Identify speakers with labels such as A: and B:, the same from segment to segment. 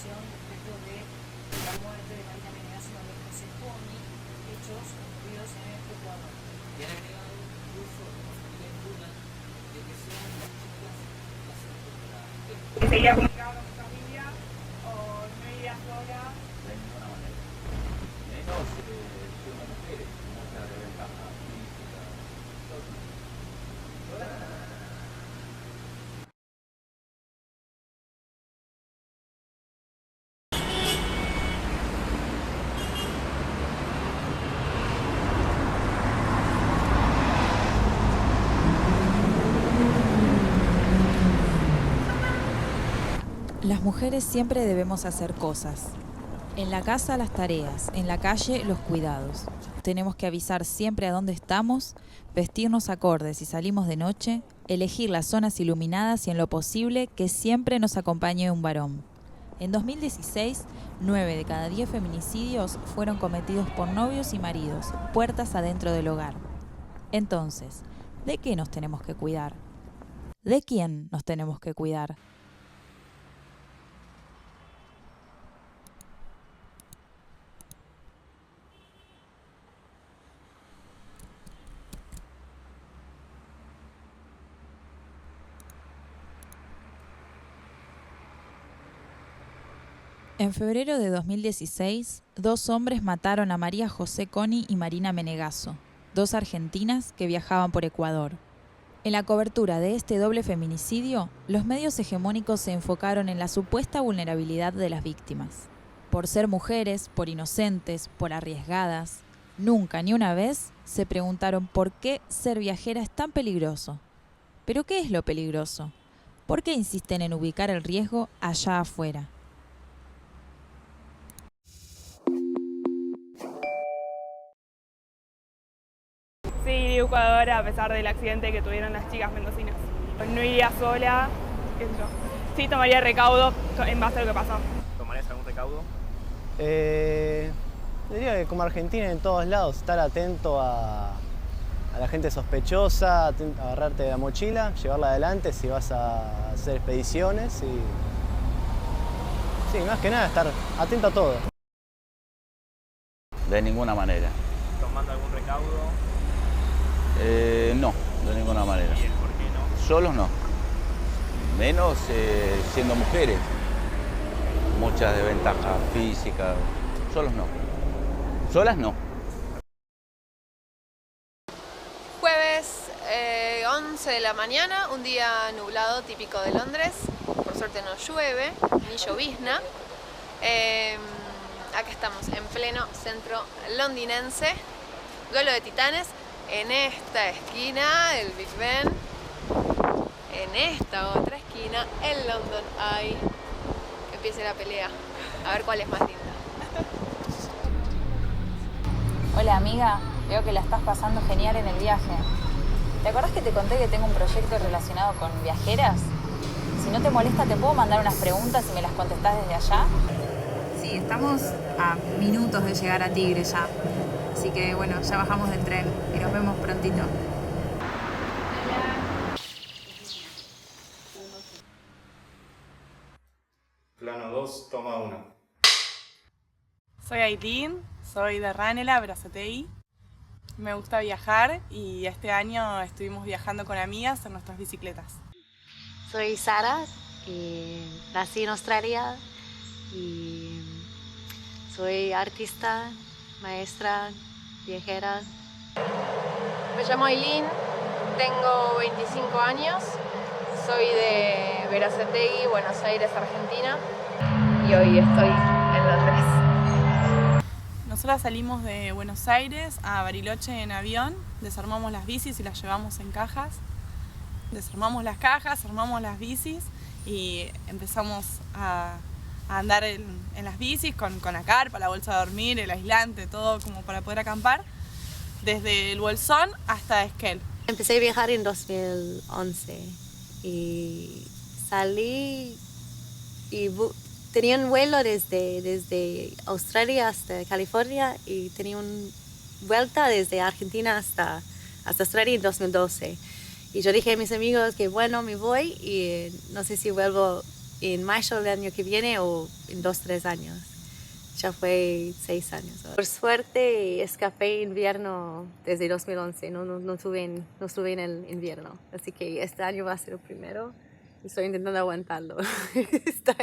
A: Respecto de la muerte de Marina Menegaso y María José Coni, hechos ocurridos en Ecuador. Y han agregado incluso como familia en Luna de que sean las chicas las encontradas.
B: ¿Sería comunicado con mi familia o no iría sola?
C: De ninguna manera. Menos si una mujer con mucha desventaja física.
D: Las mujeres siempre debemos hacer cosas. En la casa las tareas, en la calle los cuidados. Tenemos que avisar siempre a dónde estamos, vestirnos acordes si salimos de noche, elegir las zonas iluminadas y en lo posible que siempre nos acompañe un varón. En 2016, 9 de cada 10 feminicidios fueron cometidos por novios y maridos, puertas adentro del hogar. Entonces, ¿de qué nos tenemos que cuidar? ¿De quién nos tenemos que cuidar? En febrero de 2016, 2 hombres mataron a María José Coni y Marina Menegaso, 2 argentinas que viajaban por Ecuador. En la cobertura de este doble feminicidio, los medios hegemónicos se enfocaron en la supuesta vulnerabilidad de las víctimas. Por ser mujeres, por inocentes, por arriesgadas, nunca ni una vez se preguntaron por qué ser viajera es tan peligroso. ¿Pero qué es lo peligroso? ¿Por qué insisten en ubicar el riesgo allá afuera?
B: Sí, iría a Ecuador a pesar del accidente que tuvieron las chicas mendocinas. No iría sola, qué sé yo. Sí tomaría recaudo en base a lo que pasó.
E: ¿Tomarías algún recaudo?
F: Diría que como Argentina en todos lados, estar atento a la gente sospechosa, agarrarte de la mochila, llevarla adelante si vas a hacer expediciones y... Sí, más que nada estar atento a todo.
C: De ninguna manera.
E: ¿Tomando algún recaudo?
C: No, de ninguna manera.
E: ¿Y el por qué no?
C: Solos no. Menos siendo mujeres. Muchas desventajas físicas. Solos no. Solas no.
G: Jueves 11 de la mañana, un día nublado típico de Londres. Por suerte no llueve, ni llovizna. Acá estamos en pleno centro londinense. Duelo de Titanes. En esta esquina, el Big Ben. En esta otra esquina, el London Eye. Que empiece la pelea. A ver cuál es más linda.
D: Hola amiga, veo que la estás pasando genial en el viaje. ¿Te acordás que te conté que tengo un proyecto relacionado con viajeras? Si no te molesta, ¿te puedo mandar unas preguntas y me las contestás desde allá? Sí, estamos a minutos de llegar a Tigre ya. Así que bueno, ya bajamos del tren y nos vemos prontito.
E: Plano 2, toma 1.
B: Soy Aileen, soy de Ranela, Brazatei. Me gusta viajar y este año estuvimos viajando con amigas en nuestras bicicletas.
H: Soy Sara, nací en Australia y soy artista, maestra, viajera.
G: Me llamo Aileen, tengo 25 años, soy de Berazategui, Buenos Aires, Argentina, y hoy estoy en Londres.
B: Nosotras salimos de Buenos Aires a Bariloche en avión, desarmamos las bicis y las llevamos en cajas. Desarmamos las cajas, armamos las bicis y empezamos a andar en las bicis con la carpa, la bolsa de dormir, el aislante, todo como para poder acampar, desde el Bolsón hasta Esquel.
H: Empecé a viajar en 2011 y salí y tenía un vuelo desde Australia hasta California y tenía una vuelta desde Argentina hasta Australia en 2012. Y yo dije a mis amigos que bueno, me voy y no sé si vuelvo en mayo del año que viene o en 2-3 años. Ya fue 6 años. Por suerte escapé invierno desde 2011, no estuve en el invierno. Así que este año va a ser el primero. Estoy intentando aguantarlo. Está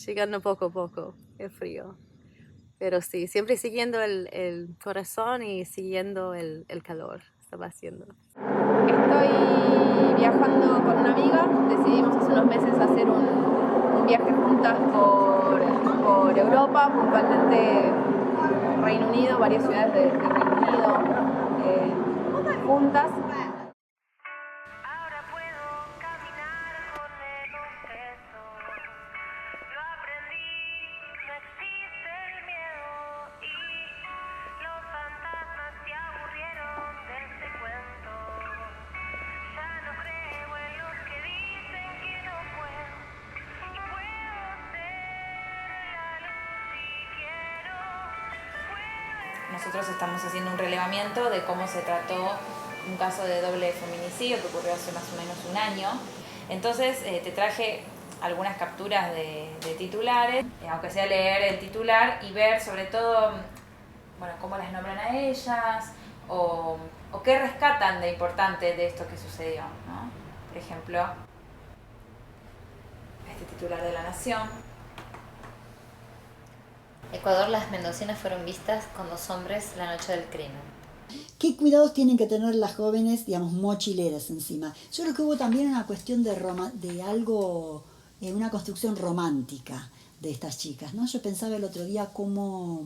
H: llegando poco a poco el frío. Pero sí, siempre siguiendo el corazón y siguiendo el calor. Estaba haciendo.
G: Estoy viajando con una amiga. Decidimos hace unos meses hacer un viaje juntas por Europa, puntualmente Reino Unido, varias ciudades de Reino Unido, juntas.
D: Nosotros estamos haciendo un relevamiento de cómo se trató un caso de doble feminicidio que ocurrió hace más o menos un año. Entonces te traje algunas capturas de titulares, aunque sea leer el titular y ver sobre todo cómo las nombran a ellas o qué rescatan de importante de esto que sucedió, ¿no? Por ejemplo, este titular de La Nación.
I: Ecuador, las mendocinas fueron vistas con 2 hombres la noche del crimen.
J: ¿Qué cuidados tienen que tener las jóvenes, digamos, mochileras encima? Yo creo que hubo también una cuestión de algo, una construcción romántica de estas chicas, ¿no? Yo pensaba el otro día cómo,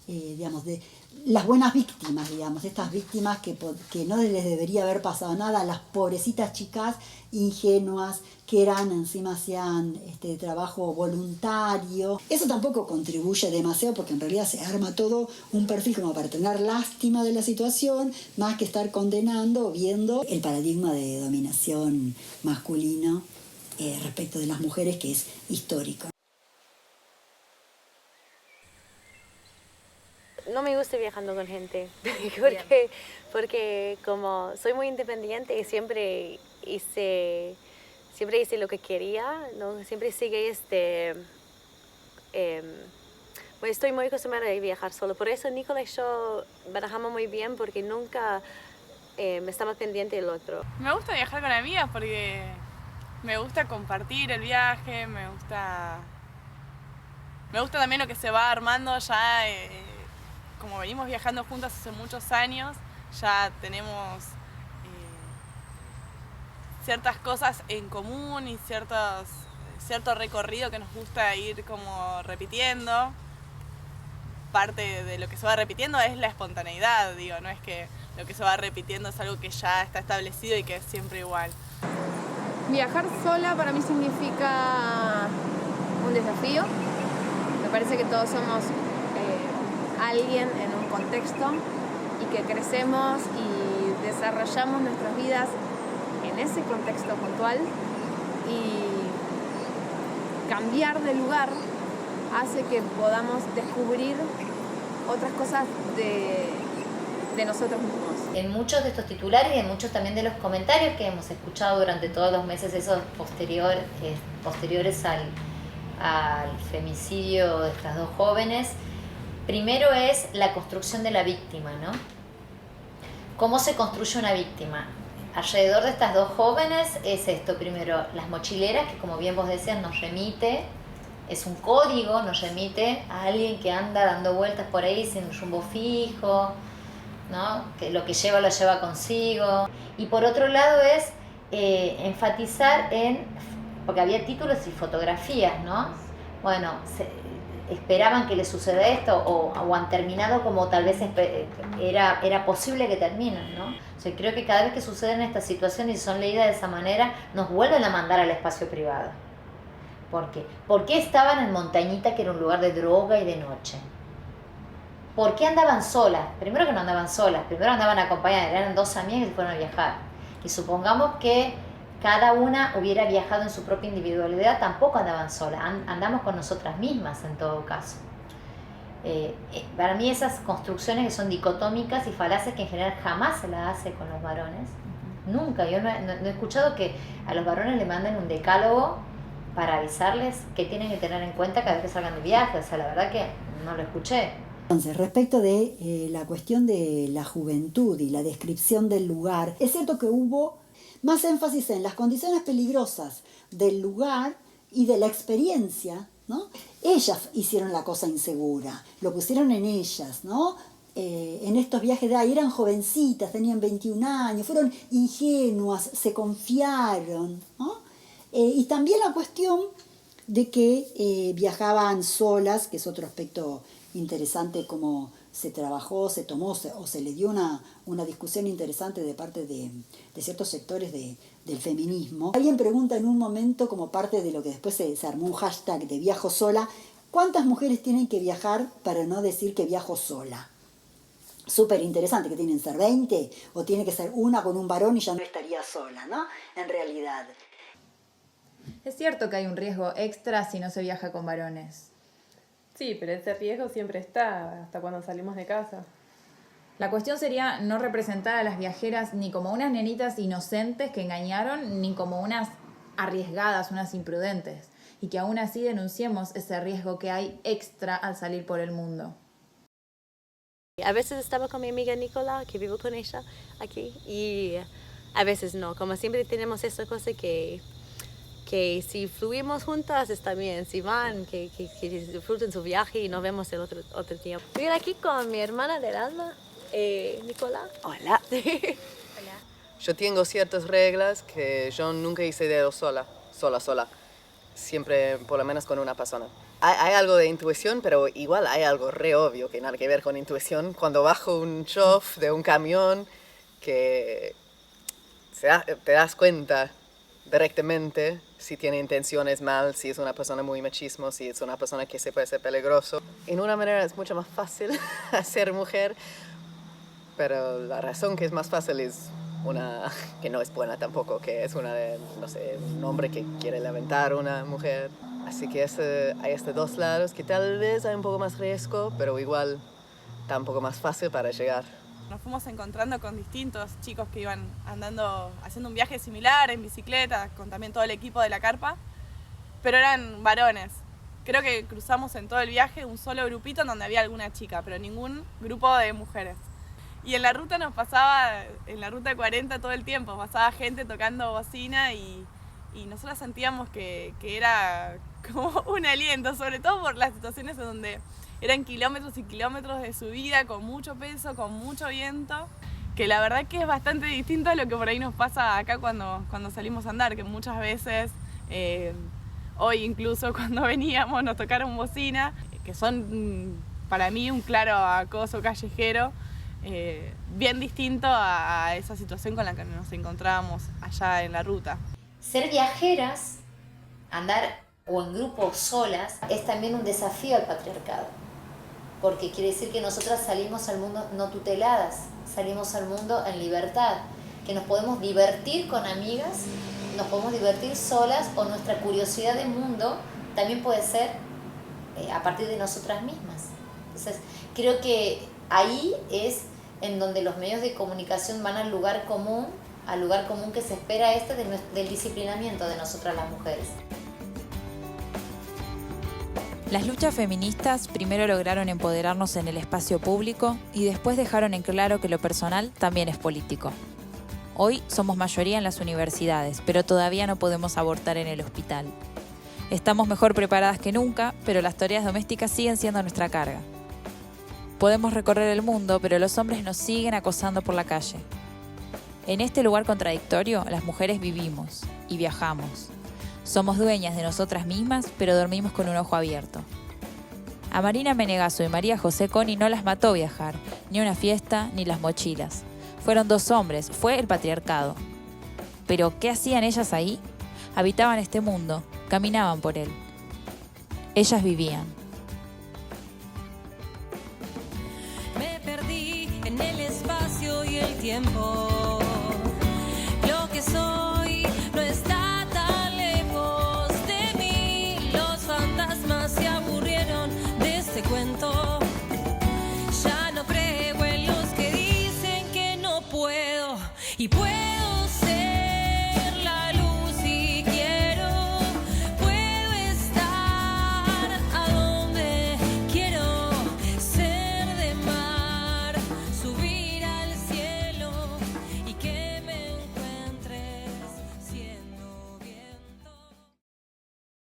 J: digamos, de las buenas víctimas, digamos, estas víctimas que no les debería haber pasado nada, las pobrecitas chicas ingenuas que encima hacían trabajo voluntario. Eso tampoco contribuye demasiado porque en realidad se arma todo un perfil como para tener lástima de la situación, más que estar condenando o viendo el paradigma de dominación masculino respecto de las mujeres, que es histórico.
H: No me gusta viajando con gente, porque como soy muy independiente y siempre hice lo que quería, ¿no? Siempre sigue estoy muy acostumbrada a viajar solo. Por eso Nicola y yo barajamos muy bien porque nunca estamos pendientes del otro.
B: Me gusta viajar con amigas porque me gusta compartir el viaje, me gusta también lo que se va armando ya. Como venimos viajando juntas hace muchos años, ya tenemos ciertas cosas en común y cierto recorrido que nos gusta ir como repitiendo. Parte de lo que se va repitiendo es la espontaneidad, digo, no es que lo que se va repitiendo es algo que ya está establecido y que es siempre igual.
G: Viajar sola para mí significa un desafío. Me parece que todos somos alguien en un contexto y que crecemos y desarrollamos nuestras vidas en ese contexto puntual, y cambiar de lugar hace que podamos descubrir otras cosas de nosotros mismos.
I: En muchos de estos titulares y en muchos también de los comentarios que hemos escuchado durante todos los meses esos posteriores al femicidio de estas 2 jóvenes, primero es la construcción de la víctima, ¿no? ¿Cómo se construye una víctima? Alrededor de estas 2 jóvenes es esto, primero, las mochileras, que como bien vos decías, nos remite, es un código, nos remite a alguien que anda dando vueltas por ahí sin rumbo fijo, ¿no? Que lo que lleva lo lleva consigo. Y por otro lado es enfatizar porque había títulos y fotografías, ¿no? Bueno, esperaban que les suceda esto o han terminado como tal vez era posible que terminen, ¿no? O sea, creo que cada vez que suceden estas situaciones y son leídas de esa manera, nos vuelven a mandar al espacio privado. ¿Por qué? ¿Por qué estaban en Montañita, que era un lugar de droga y de noche? ¿Por qué andaban solas? Primero que no andaban solas, primero andaban acompañadas, eran 2 amigas que fueron a viajar. Y supongamos que cada una hubiera viajado en su propia individualidad, tampoco andaban solas, andamos con nosotras mismas en todo caso. Para mí esas construcciones que son dicotómicas y falaces que en general jamás se las hace con los varones, nunca, yo no he escuchado que a los varones le manden un decálogo para avisarles qué tienen que tener en cuenta cada vez que salgan de viaje, o sea, la verdad que no lo escuché.
J: Entonces, respecto de la cuestión de la juventud y la descripción del lugar, es cierto que hubo más énfasis en las condiciones peligrosas del lugar y de la experiencia, ¿no? Ellas hicieron la cosa insegura, lo pusieron en ellas, ¿no? En estos viajes de ahí eran jovencitas, tenían 21 años, fueron ingenuas, se confiaron, ¿no? Y también la cuestión de que viajaban solas, que es otro aspecto interesante, como se trabajó, se tomó o se le dio una discusión interesante de parte de ciertos sectores del feminismo. Alguien pregunta en un momento, como parte de lo que después se armó un hashtag de viajo sola, ¿cuántas mujeres tienen que viajar para no decir que viajo sola? Súper interesante, que tienen que ser 20 o tiene que ser una con un varón y ya no estaría sola, ¿no? En realidad.
K: Es cierto que hay un riesgo extra si no se viaja con varones.
B: Sí, pero ese riesgo siempre está hasta cuando salimos de casa.
K: La cuestión sería no representar a las viajeras ni como unas nenitas inocentes que engañaron, ni como unas arriesgadas, unas imprudentes, y que aún así denunciemos ese riesgo que hay extra al salir por el mundo.
H: A veces estaba con mi amiga Nicola, que vivo con ella aquí, y a veces no. Como siempre tenemos esa cosa que si fluimos juntas está bien, si van, que disfruten su viaje y nos vemos el otro tiempo. Estoy aquí con mi hermana del alma, Nicola. Hola.
L: Hola. Yo tengo ciertas reglas que yo nunca hice de sola. Siempre por lo menos con una persona. Hay algo de intuición, pero igual hay algo re obvio que nada que ver con intuición. Cuando bajo un chof de un camión que te das cuenta directamente si tiene intenciones mal, si es una persona muy machismo, si es una persona que se puede ser peligroso. En una manera es mucho más fácil ser mujer, pero la razón que es más fácil es una que no es buena tampoco, que es una de, no sé, un hombre que quiere levantar a una mujer. Así que hay estos dos lados que tal vez hay un poco más riesgo, pero igual está un poco más fácil para llegar.
B: Nos fuimos encontrando con distintos chicos que iban haciendo un viaje similar en bicicleta, con también todo el equipo de la carpa, pero eran varones. Creo que cruzamos en todo el viaje un solo grupito en donde había alguna chica, pero ningún grupo de mujeres. Y en la ruta nos pasaba, en la ruta 40 todo el tiempo, pasaba gente tocando bocina y nosotros sentíamos que era como un aliento, sobre todo por las situaciones en donde eran kilómetros y kilómetros de subida con mucho peso, con mucho viento, que la verdad que es bastante distinto a lo que por ahí nos pasa acá cuando salimos a andar, que muchas veces, hoy incluso cuando veníamos nos tocaron bocina, que son para mí un claro acoso callejero, bien distinto a esa situación con la que nos encontrábamos allá en la ruta.
I: Ser viajeras, andar o en grupos solas, es también un desafío al patriarcado. Porque quiere decir que nosotras salimos al mundo no tuteladas, salimos al mundo en libertad, que nos podemos divertir con amigas, nos podemos divertir solas, o nuestra curiosidad del mundo también puede ser a partir de nosotras mismas. Entonces, creo que ahí es en donde los medios de comunicación van al lugar común que se espera del disciplinamiento de nosotras las mujeres.
D: Las luchas feministas primero lograron empoderarnos en el espacio público y después dejaron en claro que lo personal también es político. Hoy somos mayoría en las universidades, pero todavía no podemos abortar en el hospital. Estamos mejor preparadas que nunca, pero las tareas domésticas siguen siendo nuestra carga. Podemos recorrer el mundo, pero los hombres nos siguen acosando por la calle. En este lugar contradictorio, las mujeres vivimos y viajamos. Somos dueñas de nosotras mismas, pero dormimos con un ojo abierto. A Marina Menegaso y María José Coni no las mató viajar, ni una fiesta, ni las mochilas. Fueron dos hombres, fue el patriarcado. Pero, ¿qué hacían ellas ahí? Habitaban este mundo, caminaban por él. Ellas vivían.
M: Me perdí en el espacio y el tiempo. Lo que soy no es y puedo ser